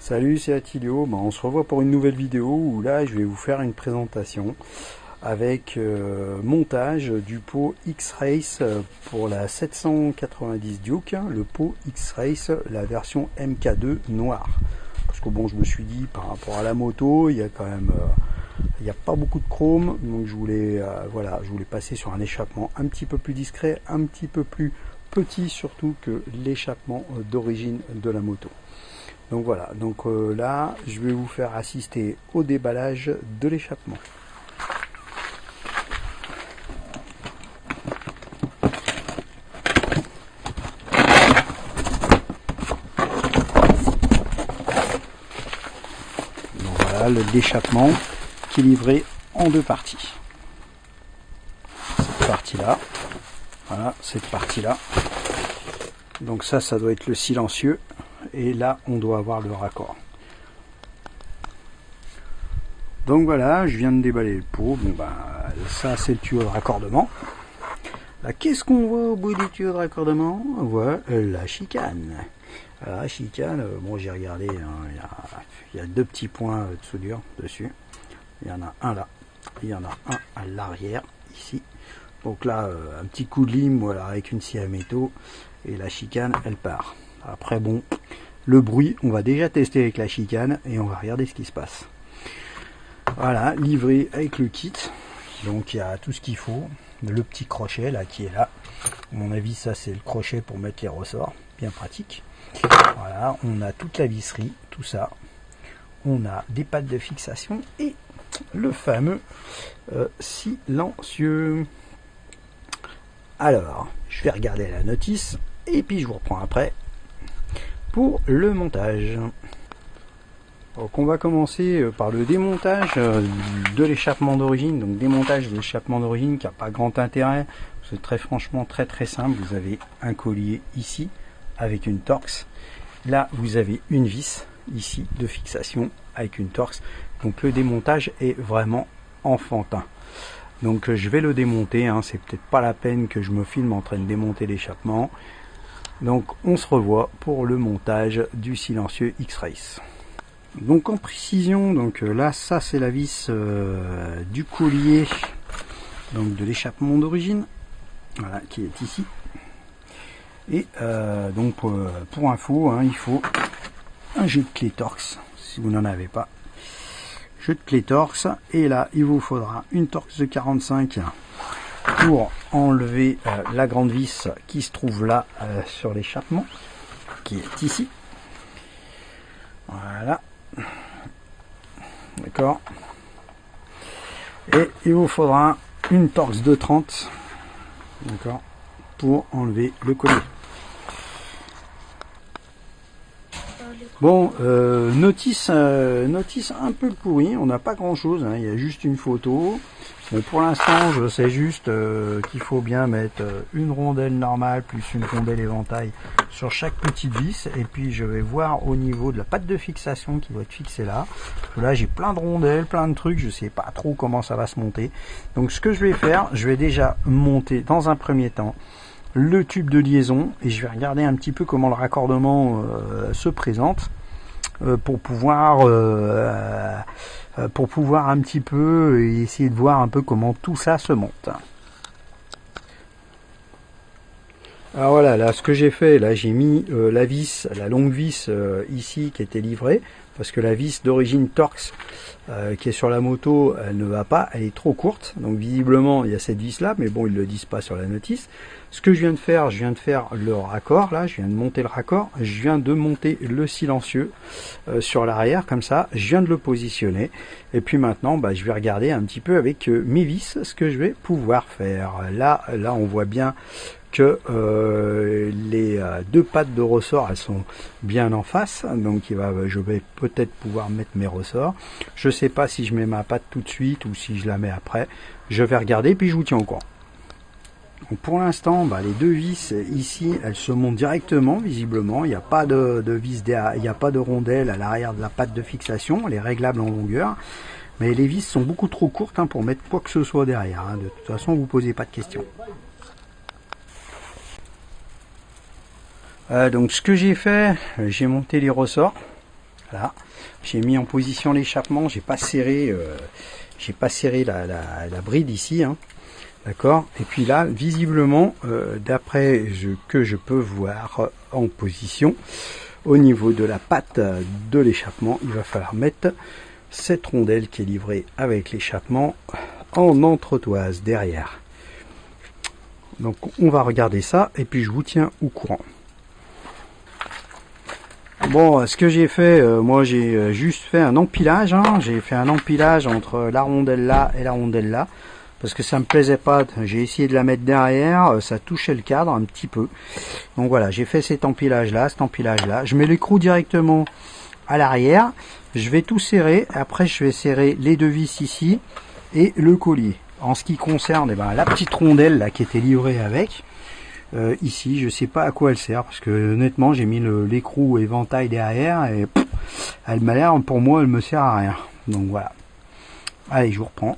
Salut, c'est Attilio. On se revoit pour une nouvelle vidéo où là je vais vous faire une présentation avec montage du pot X-Race pour la 790 Duke, le pot X-Race, la version MK2 noire. Parce que bon, je me suis dit par rapport à la moto, il y a quand même il n'y a pas beaucoup de chrome, donc je voulais voilà, je voulais passer sur un échappement un petit peu plus discret, un petit peu plus petit surtout que l'échappement d'origine de la moto. Donc voilà, donc là je vais vous faire assister au déballage de l'échappement. Donc voilà l'échappement qui est livré en deux parties. Cette partie là, voilà cette partie là. Donc ça doit être le silencieux. Et là on doit avoir le raccord. Donc voilà, je viens de déballer le pot. Bon ben ça c'est le tuyau de raccordement. Là qu'est-ce qu'on voit au bout du tuyau de raccordement? On voit la chicane. Alors, la chicane, bon j'ai regardé, hein, il y a deux petits points de soudure dessus. Il y en a un là, il y en a un à l'arrière ici. Donc là un petit coup de lime, voilà, avec une scie à métaux, et la chicane elle part. Après bon, le bruit, on va déjà tester avec la chicane et on va regarder ce qui se passe. Voilà, livré avec le kit. Donc il y a tout ce qu'il faut. Le petit crochet là qui est là. À mon avis, ça c'est le crochet pour mettre les ressorts. Bien pratique. Voilà, on a toute la visserie, tout ça. On a des pattes de fixation et le fameux silencieux. Alors, je vais regarder la notice et puis je vous reprends après pour le montage. Donc on va commencer par le démontage de l'échappement d'origine. Donc démontage de l'échappement d'origine qui n'a pas grand intérêt. C'est très franchement très simple. Vous avez un collier ici avec une Torx. Là vous avez une vis ici de fixation avec une Torx. Donc le démontage est vraiment enfantin. Donc je vais le démonter, hein. C'est peut-être pas la peine que je me filme en train de démonter l'échappement. Donc on se revoit pour le montage du silencieux X-Race. Donc en précision, donc là ça c'est la vis du collier, donc de l'échappement d'origine, voilà, qui est ici. Et donc pour info, hein, il faut un jeu de clé Torx si vous n'en avez pas. Jeu de clé Torx, et là il vous faudra une Torx de 45 pour enlever la grande vis qui se trouve là sur l'échappement, qui est ici. Voilà, d'accord. Et il vous faudra une Torx de 30, d'accord, pour enlever le collier. Bon, notice un peu pourrie, on n'a pas grand chose, hein, il y a juste une photo. Mais pour l'instant, je sais juste qu'il faut bien mettre une rondelle normale plus une rondelle éventail sur chaque petite vis. Et puis je vais voir au niveau de la patte de fixation qui doit être fixée là. Là j'ai plein de rondelles, plein de trucs, je sais pas trop comment ça va se monter. Donc ce que je vais faire, je vais déjà monter dans un premier temps le tube de liaison et je vais regarder un petit peu comment le raccordement se présente pour pouvoir un petit peu essayer de voir un peu comment tout ça se monte. Alors voilà, là ce que j'ai fait, là j'ai mis la vis, la longue vis ici qui était livrée, parce que la vis d'origine Torx qui est sur la moto, elle ne va pas, elle est trop courte, donc visiblement il y a cette vis là, mais bon ils ne le disent pas sur la notice. Ce que je viens de faire le raccord, là je viens de monter le raccord, je viens de monter le silencieux sur l'arrière comme ça, je viens de le positionner, et puis maintenant bah, je vais regarder un petit peu avec mes vis ce que je vais pouvoir faire. Là on voit bien que les deux pattes de ressort elles sont bien en face, donc je vais peut-être pouvoir mettre mes ressorts. Je sais pas si je mets ma patte tout de suite ou si je la mets après, je vais regarder puis je vous tiens au courant. Donc pour l'instant bah, les deux vis ici elles se montent directement, visiblement il n'y a pas de vis derrière, il n'y a pas de rondelle à l'arrière de la patte de fixation, elle est réglable en longueur, mais les vis sont beaucoup trop courtes hein, pour mettre quoi que ce soit derrière, hein. De toute façon vous posez pas de questions. Donc ce que j'ai fait, j'ai monté les ressorts. Voilà, j'ai mis en position l'échappement, j'ai pas serré la bride ici, hein. D'accord. Et puis là, visiblement, d'après que je peux voir en position, au niveau de la patte de l'échappement, il va falloir mettre cette rondelle qui est livrée avec l'échappement en entretoise derrière. Donc on va regarder ça et puis je vous tiens au courant. Bon, ce que j'ai fait, moi j'ai juste fait un empilage, hein. J'ai fait un empilage entre la rondelle là et la rondelle là, parce que ça me plaisait pas. J'ai essayé de la mettre derrière, ça touchait le cadre un petit peu. Donc voilà, j'ai fait cet empilage là. Je mets l'écrou directement à l'arrière, je vais tout serrer, après je vais serrer les deux vis ici et le collier. En ce qui concerne la petite rondelle là qui était livrée avec, ici je sais pas à quoi elle sert, parce que honnêtement j'ai mis l'écrou éventail derrière et elle m'a l'air, pour moi elle me sert à rien. Donc voilà, allez je vous reprends.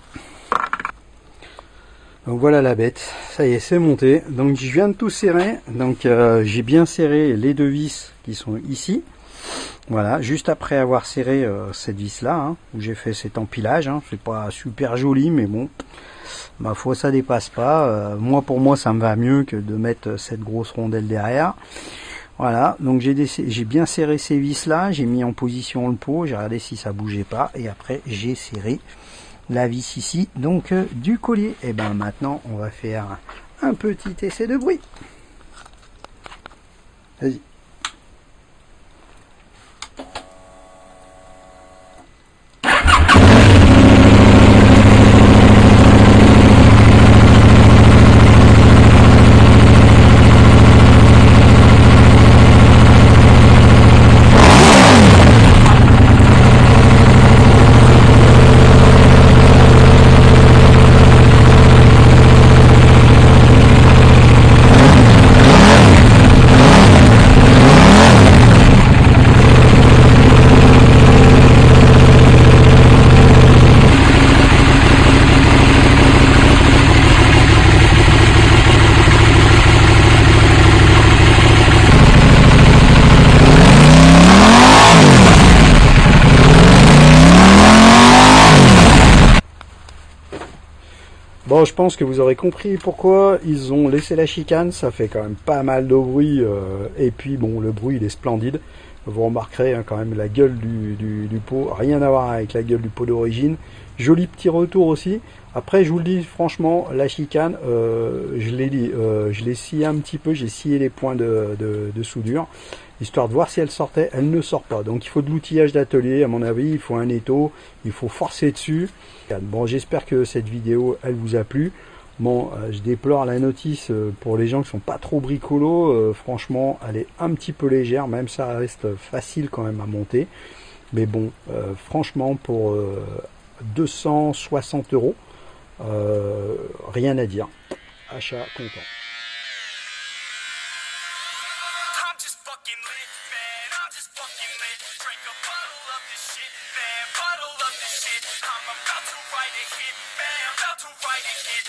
Donc voilà la bête, ça y est c'est monté. Donc je viens de tout serrer, donc j'ai bien serré les deux vis qui sont ici. Voilà, juste après avoir serré cette vis là, hein, où j'ai fait cet empilage, hein. C'est pas super joli mais bon, ma foi ça dépasse pas. Moi pour moi ça me va mieux que de mettre cette grosse rondelle derrière. Voilà, donc j'ai bien serré ces vis là, j'ai mis en position le pot, j'ai regardé si ça bougeait pas et après j'ai serré la vis ici, donc du collier. Et ben maintenant on va faire un petit essai de bruit. Vas-y. Bon, je pense que vous aurez compris pourquoi ils ont laissé la chicane, ça fait quand même pas mal de bruit, et puis bon, le bruit il est splendide. Vous remarquerez hein, quand même la gueule du pot, rien à voir avec la gueule du pot d'origine. Joli petit retour aussi. Après, je vous le dis franchement, la chicane, je l'ai scié un petit peu, j'ai scié les points de soudure, histoire de voir si elle sortait. Elle ne sort pas, donc il faut de l'outillage d'atelier, à mon avis, il faut un étau, il faut forcer dessus. Bon, j'espère que cette vidéo, elle vous a plu. Bon, je déplore la notice pour les gens qui sont pas trop bricolos. Franchement, elle est un petit peu légère, même ça reste facile quand même à monter. Mais bon, franchement, pour 260 €, rien à dire. Achat content. I'm about to write a hit,